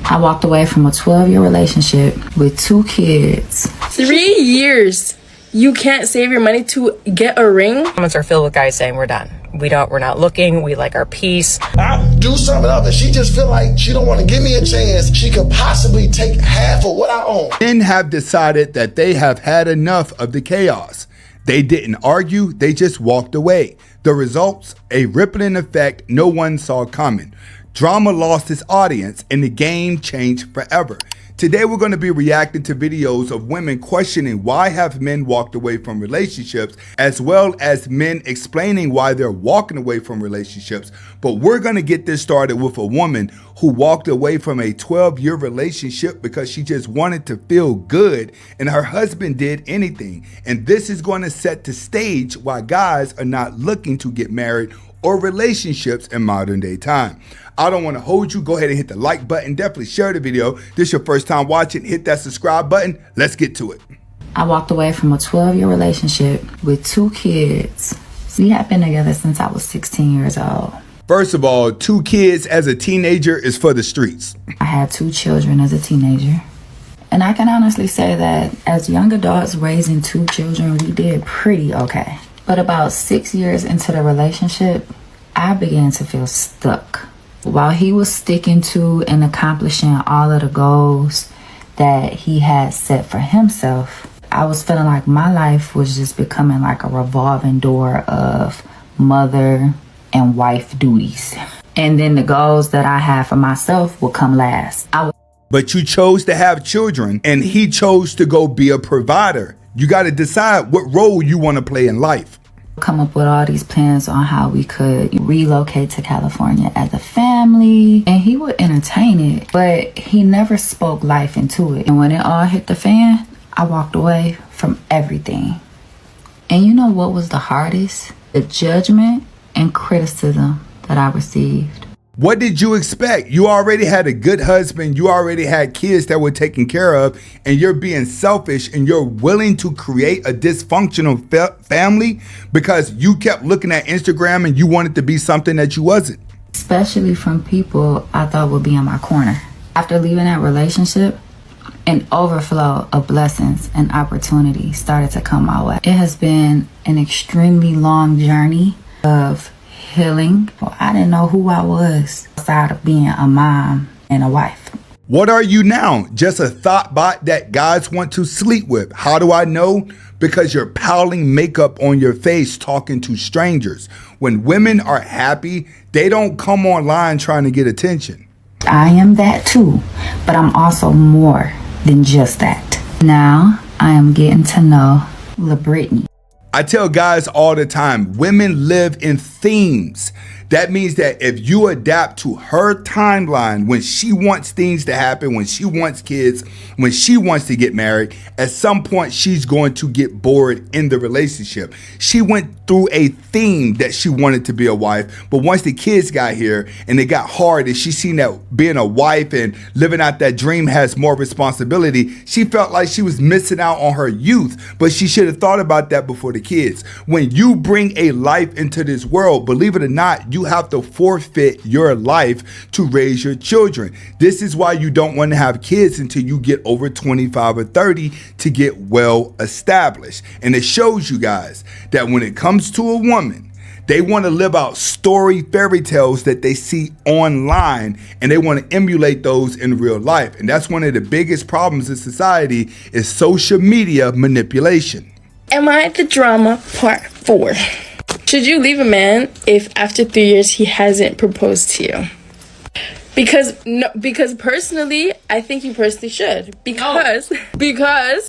I walked away from a 12-year relationship with 2 kids. 3 years. You can't save your money to get a ring? Comments are filled with guys saying we're done. We're not looking. We like our peace. I do something else, and she just feel like she don't want to give me a chance. She could possibly take half of what I own. Men have decided that they have had enough of the chaos. They didn't argue, they just walked away. The results, a rippling effect no one saw coming. Drama lost its audience and the game changed forever. Today we're going to be reacting to videos of women questioning why have men walked away from relationships, as well as men explaining why they're walking away from relationships. But we're going to get this started with a woman who walked away from a 12-year relationship because she just wanted to feel good and her husband did anything. And this is going to set the stage why guys are not looking to get married or relationships in modern day time. I don't want to hold you. Go ahead and hit the like button. Definitely share the video. This is your first time watching. Hit that subscribe button. Let's get to it. I walked away from a 12-year relationship with 2 kids. We have been together since I was 16 years old. First of all, 2 kids as a teenager is for the streets. I had 2 children as a teenager. And I can honestly say that as young adults raising 2 children, we did pretty okay. But about 6 years into the relationship, I began to feel stuck. While he was sticking to and accomplishing all of the goals that he had set for himself, I was feeling like my life was just becoming like a revolving door of mother and wife duties. And then the goals that I had for myself would come last. But you chose to have children and he chose to go be a provider. You got to decide what role you want to play in life. Come up with all these plans on how we could relocate to California as a family, and he would entertain it, but he never spoke life into it. And when it all hit the fan, I walked away from everything. And you know what was the hardest? The judgment and criticism that I received. What did you expect? You already had a good husband. You already had kids that were taken care of, and you're being selfish and you're willing to create a dysfunctional family because you kept looking at Instagram and you wanted to be something that you wasn't. Especially from people I thought would be in my corner. After leaving that relationship, an overflow of blessings and opportunities started to come my way. It has been an extremely long journey of healing. Well, I didn't know who I was outside of being a mom and a wife. What are you now? Just a thought bot that guys want to sleep with. How do I know? Because you're piling makeup on your face talking to strangers. When women are happy, they don't come online trying to get attention. I am that too, but I'm also more than just that. Now I am getting to know La Brittany. I tell guys all the time, women live in themes. That means that if you adapt to her timeline, when she wants things to happen, when she wants kids, when she wants to get married, at some point she's going to get bored in the relationship. She went through a theme that she wanted to be a wife, but once the kids got here and it got hard and she seen that being a wife and living out that dream has more responsibility, she felt like she was missing out on her youth, but she should have thought about that before the kids. When you bring a life into this world, believe it or not, you have to forfeit your life to raise your children. This is why you don't want to have kids until you get over 25 or 30 to get well established. And it shows you guys that when it comes to a woman, they want to live out fairy tales that they see online, and they want to emulate those in real life. And that's one of the biggest problems in society is social media manipulation. Am I the drama? Part 4. Should you leave a man if after 3 years he hasn't proposed to you? Because personally, I think you personally should. Because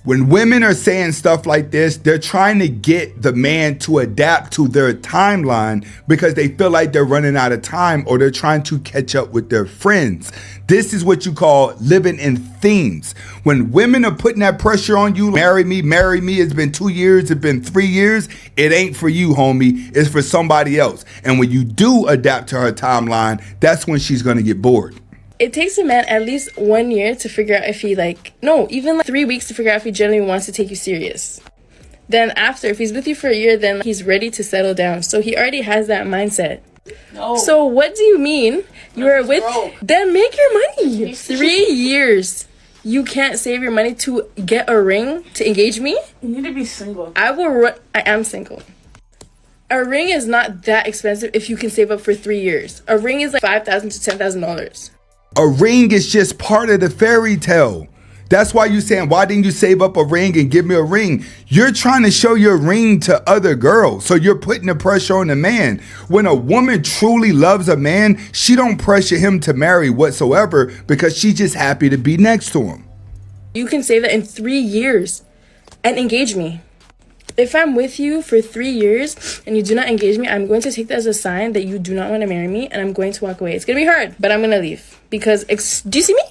when women are saying stuff like this, they're trying to get the man to adapt to their timeline because they feel like they're running out of time or they're trying to catch up with their friends. This is what you call living in themes. When women are putting that pressure on you, marry me, it's been 2 years, it's been 3 years, it ain't for you, homie. It's for somebody else. And when you do adapt to her timeline, that's when she's going to get bored. it takes a man at least 1 year to figure out if he even 3 weeks to figure out if he genuinely wants to take you serious. Then after, if he's with you for a year, then he's ready to settle down. So he already has that mindset. No. So what do you mean You are with. Then make your money. 3 years. You can't save your money to get a ring to engage me? You need to be single. I am single. A ring is not that expensive if you can save up for 3 years. A ring is like $5,000 to $10,000. A ring is just part of the fairy tale. That's why you're saying, why didn't you save up a ring and give me a ring? You're trying to show your ring to other girls. So you're putting the pressure on the man. When a woman truly loves a man, she don't pressure him to marry whatsoever because she's just happy to be next to him. You can save that in 3 years and engage me. If I'm with you for 3 years and you do not engage me, I'm going to take that as a sign that you do not want to marry me and I'm going to walk away. It's going to be hard, but I'm going to leave because, do you see me?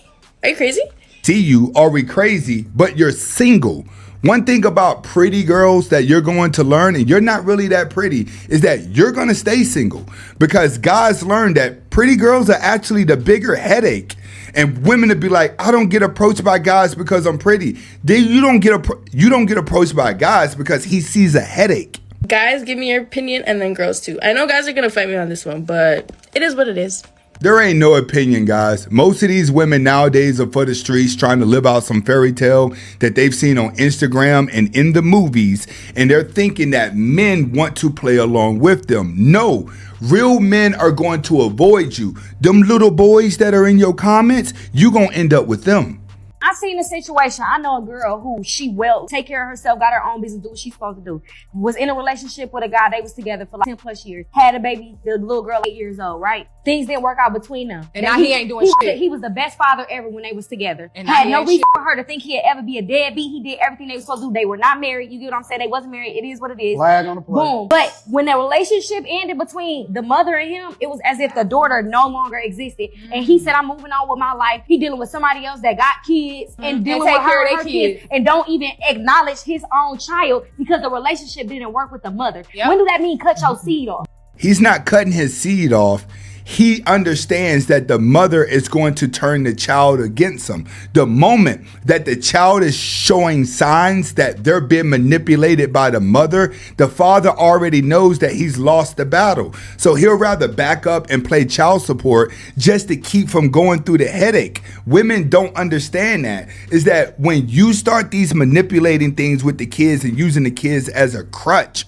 Are you crazy? See you, are we crazy? But you're single. One thing about pretty girls that you're going to learn, and you're not really that pretty, is that you're going to stay single because guys learn that pretty girls are actually the bigger headache. And women would be like, I don't get approached by guys because I'm pretty. Then you don't get approached by guys because he sees a headache. Guys, give me your opinion, and then girls too. I know guys are going to fight me on this one, but it is what it is. There ain't no opinion, guys. Most of these women nowadays are for the streets trying to live out some fairy tale that they've seen on Instagram and in the movies. And they're thinking that men want to play along with them. No, real men are going to avoid you. Them little boys that are in your comments, you going to end up with them. I seen a situation. I know a girl who she well take care of herself, got her own business, do what she's supposed to do. Was in a relationship with a guy. They was together for like 10 plus years. Had a baby, the little girl 8 years old, right? Things didn't work out between them. And now he ain't doing shit. He was the best father ever when they was together. And had no reason for her to think he'd ever be a deadbeat. He did everything they was supposed to do. They were not married. You get what I'm saying? They wasn't married. It is what it is. Flag on the plate. Boom. But when the relationship ended between the mother and him, it was as if the daughter no longer existed. And he said, I'm moving on with my life. He dealing with somebody else that got kids and dealing with her and her kids and don't even acknowledge his own child because the relationship didn't work with the mother. Yep. When do that mean cut your seed off? He's not cutting his seed off. He understands that the mother is going to turn the child against him. The moment that the child is showing signs that they're being manipulated by the mother, the father already knows that he's lost the battle. So he'll rather back up and play child support just to keep from going through the headache. Women don't understand that. Is that when you start these manipulating things with the kids and using the kids as a crutch,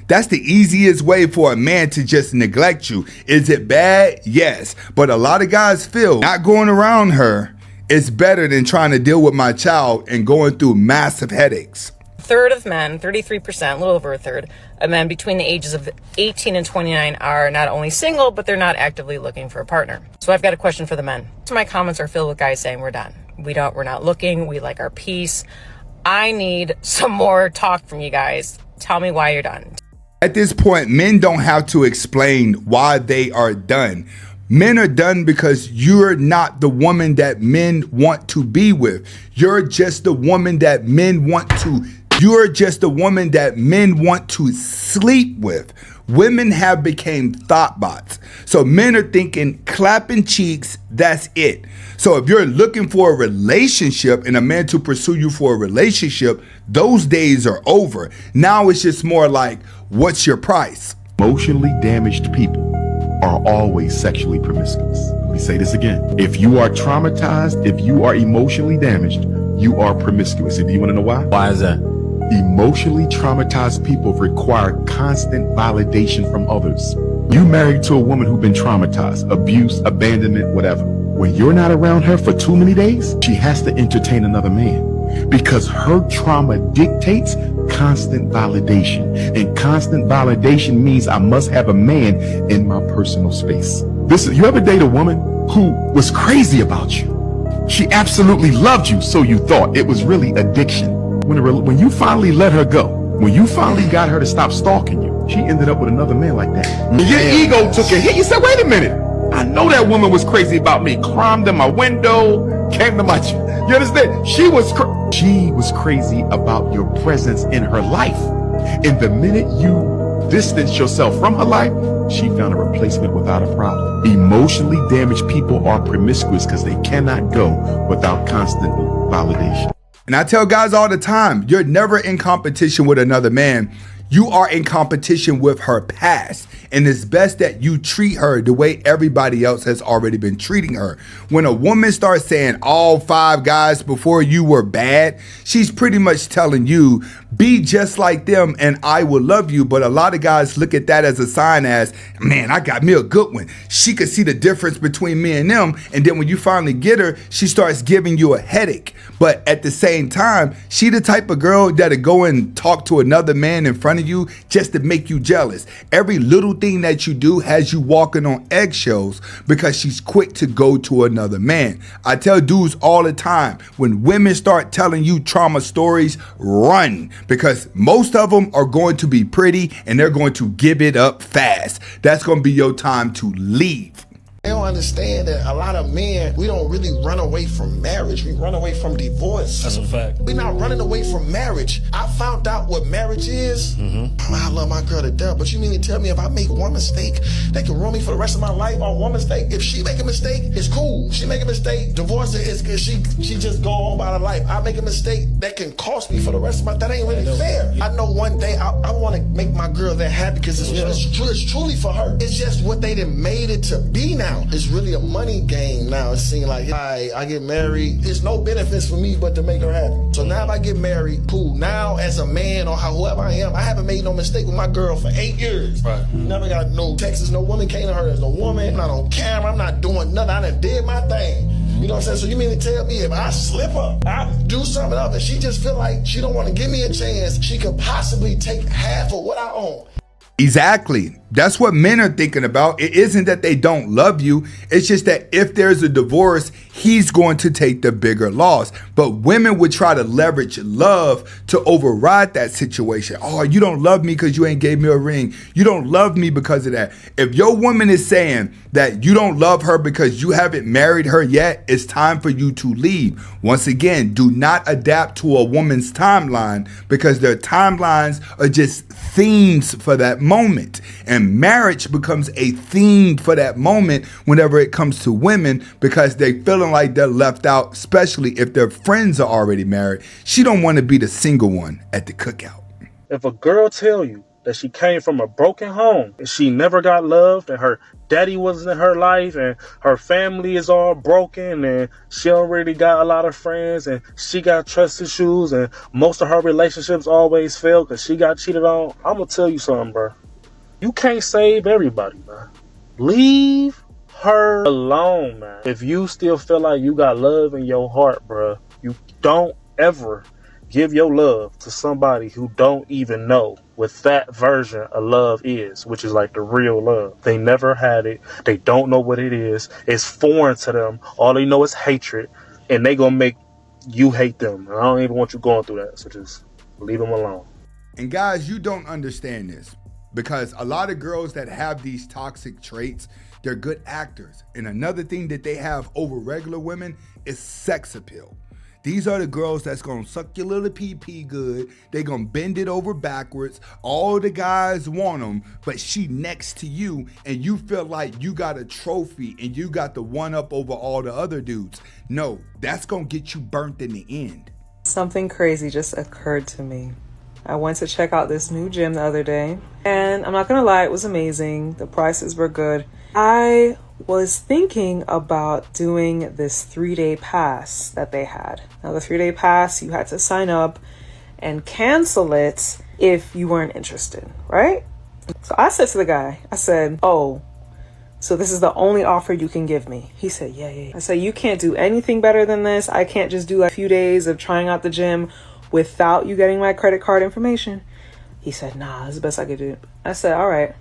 that's the easiest way for a man to just neglect you. Is it bad? Yes. But a lot of guys feel not going around her is better than trying to deal with my child and going through massive headaches. A third of men, 33%, a little over a third of men between the ages of 18 and 29 are not only single, but they're not actively looking for a partner. So I've got a question for the men. So my comments are filled with guys saying we're done. We're not looking. We like our peace. I need some more talk from you guys. Tell me why you're done. At this point, men don't have to explain why they are done. Men are done because you're not the woman that men want to be with. You're just the woman that men want to. You're just the woman that men want to sleep with. Women have become thought bots. So men are thinking clapping cheeks, that's it. So if you're looking for a relationship and a man to pursue you for a relationship, those days are over. Now it's just more like, what's your price? Emotionally damaged people are always sexually promiscuous. Let me say this again. If you are traumatized, if you are emotionally damaged, you are promiscuous. And do you want to know why? Why is that? Emotionally traumatized people require constant validation from others. You married to a woman who's been traumatized, abuse, abandonment, whatever. When you're not around her for too many days, she has to entertain another man because her trauma dictates constant validation. And constant validation means I must have a man in my personal space. You ever date a woman who was crazy about you? She absolutely loved you, so you thought. It was really addiction. When you finally let her go, when you finally got her to stop stalking you, she ended up with another man like that. And your ego took a hit. You said, wait a minute. I know that woman was crazy about me. Climbed in my window, came to my... You understand? She was crazy about your presence in her life. And the minute you distanced yourself from her life, she found a replacement without a problem. Emotionally damaged people are promiscuous because they cannot go without constant validation. And I tell guys all the time, you're never in competition with another man. You are in competition with her past, and it's best that you treat her the way everybody else has already been treating her. When a woman starts saying all 5 guys before you were bad, she's pretty much telling you, be just like them and I will love you. But a lot of guys look at that as a sign as, man, I got me a good one. She could see the difference between me and them. And then when you finally get her, she starts giving you a headache. But at the same time, she the type of girl that'll go and talk to another man in front of you just to make you jealous. Every little thing that you do has you walking on eggshells because she's quick to go to another man. I tell dudes all the time, when women start telling you trauma stories, run, because most of them are going to be pretty and they're going to give it up fast. That's going to be your time to leave. They don't understand that a lot of men, we don't really run away from marriage. We run away from divorce. That's a fact. We're not running away from marriage. I found out what marriage is. I love my girl to death, but you mean to tell me if I make one mistake, they can ruin me for the rest of my life on one mistake? If she make a mistake, it's cool. She make a mistake, divorce it is good. She just go on by her life. I make a mistake that can cost me for the rest of my, that ain't really fair. I know one day I want to make my girl that happy because it's truly for her. It's just what they done made it to be now. It's really a money game now. It seems like I get married. There's no benefits for me but to make her happy. So now if I get married, cool. Now as a man or whoever I am, I haven't made no mistake with my girl for 8 years. Right. Never got no texts. No woman came to her as no woman. I'm not on camera. I'm not doing nothing. I done did my thing. You know what I'm saying? So you mean to tell me if I slip up, I do something else, and she just feel like she don't want to give me a chance, she could possibly take half of what I own. Exactly. That's what men are thinking about. It isn't that they don't love you. It's just that if there's a divorce, he's going to take the bigger loss. But women would try to leverage love to override that situation. Oh, you don't love me because you ain't gave me a ring. You don't love me because of that. If your woman is saying that you don't love her because you haven't married her yet, it's time for you to leave. Once again, do not adapt to a woman's timeline because their timelines are just themes for that moment. And marriage becomes a theme for that moment whenever it comes to women because they feeling like they're left out, especially if their friends are already married. She don't want to be the single one at the cookout. If a girl tell you that she came from a broken home and she never got loved and her daddy wasn't in her life and her family is all broken and she already got a lot of friends and she got trust issues and most of her relationships always fail because she got cheated on, I'm gonna tell you something, bro. You can't save everybody, man. Leave her alone, man. If you still feel like you got love in your heart, bro, you don't ever give your love to somebody who don't even know what that version of love is, which is like the real love. They never had it. They don't know what it is. It's foreign to them. All they know is hatred, and they gonna make you hate them. And I don't even want you going through that, so just leave them alone. And guys, you don't understand this because a lot of girls that have these toxic traits, they're good actors. And another thing that they have over regular women is sex appeal. These are the girls that's gonna suck your little pee-pee good. They gonna bend it over backwards. All the guys want them, but she next to you and you feel like you got a trophy and you got the one up over all the other dudes. No, that's gonna get you burnt in the end. Something crazy just occurred to me. I went to check out this new gym the other day, and I'm not gonna lie, it was amazing. The prices were good. I was thinking about doing this 3-day pass that they had. Now, the 3-day pass, you had to sign up and cancel it if you weren't interested, right? So I said to the guy, I said, oh, so this is the only offer you can give me? He said, yeah. I said, you can't do anything better than this. I can't just do like a few days of trying out the gym without you getting my credit card information. He said, nah, that's the best I could do. I said, all right.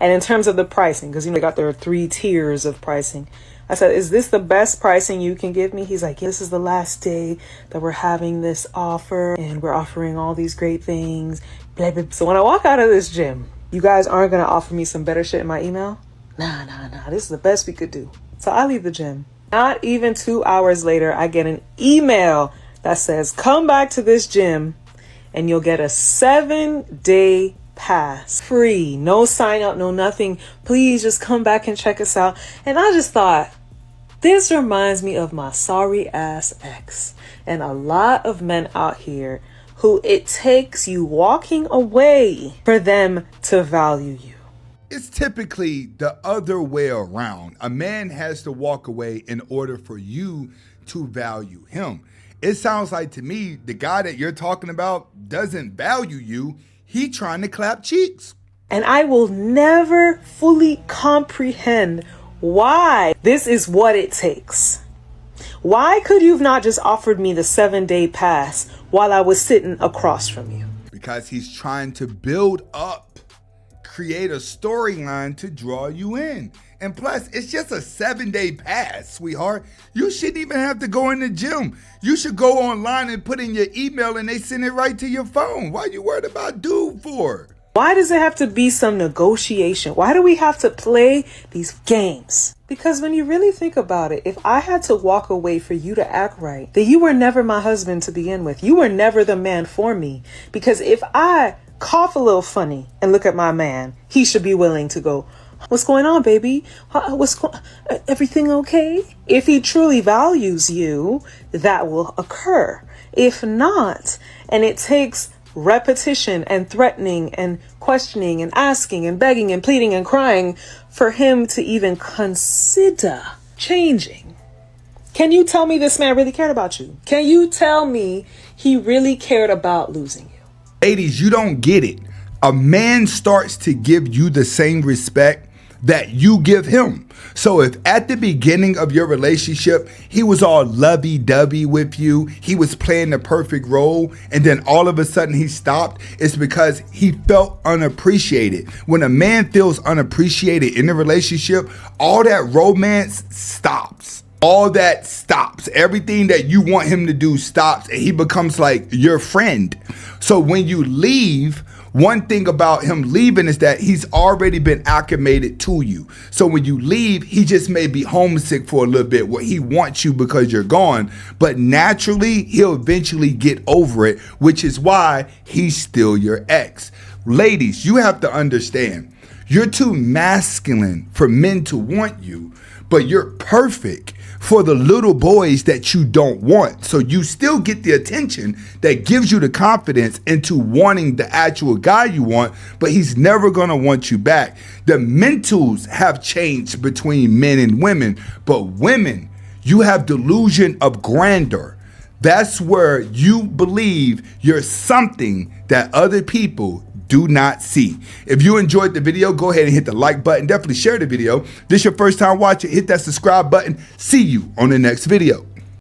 And in terms of the pricing, because they got their 3 tiers of pricing, I said, is this the best pricing you can give me? He's like, this is the last day that we're having this offer and we're offering all these great things. Blah, blah. So when I walk out of this gym, you guys aren't going to offer me some better shit in my email? Nah. This is the best we could do. So I leave the gym. Not even 2 hours later, I get an email that says, come back to this gym and you'll get a 7-day pass. Free. No sign up, no nothing. Please just come back and check us out. And I just thought, this reminds me of my sorry ass ex. And a lot of men out here who it takes you walking away for them to value you. It's typically the other way around. A man has to walk away in order for you to value him. It sounds like to me, the guy that you're talking about doesn't value you. He trying to clap cheeks. And I will never fully comprehend why this is what it takes. Why could you have not just offered me the 7-day pass while I was sitting across from you? Because he's trying to build up, create a storyline to draw you in. And plus, it's just a 7-day pass, sweetheart. You shouldn't even have to go in the gym. You should go online and put in your email and they send it right to your phone. Why are you worried about dude for? Why does it have to be some negotiation? Why do we have to play these games? Because when you really think about it, if I had to walk away for you to act right, then you were never my husband to begin with. You were never the man for me. Because if I cough a little funny and look at my man, he should be willing to go, "What's going on, baby? Everything okay?" If he truly values you, that will occur. If not, and it takes repetition and threatening and questioning and asking and begging and pleading and crying for him to even consider changing. Can you tell me this man really cared about you? Can you tell me he really cared about losing you? Ladies, you don't get it. A man starts to give you the same respect that you give him. So if at the beginning of your relationship, he was all lovey-dovey with you, he was playing the perfect role, and then all of a sudden he stopped, it's because he felt unappreciated. When a man feels unappreciated in a relationship, all that romance stops. All that stops. Everything that you want him to do stops, and he becomes like your friend. So when you leave, one thing about him leaving is that he's already been acclimated to you. So when you leave, he just may be homesick for a little bit where he wants you because you're gone. But naturally, he'll eventually get over it, which is why he's still your ex. Ladies, you have to understand, you're too masculine for men to want you, but you're perfect for the little boys that you don't want. So you still get the attention that gives you the confidence into wanting the actual guy you want, but he's never gonna want you back. The mentals have changed between men and women, but women, you have delusion of grandeur. That's where you believe you're something that other people do not see. If you enjoyed the video, go ahead and hit the like button. Definitely share the video. This is your first time watching, hit that subscribe button. See you on the next video.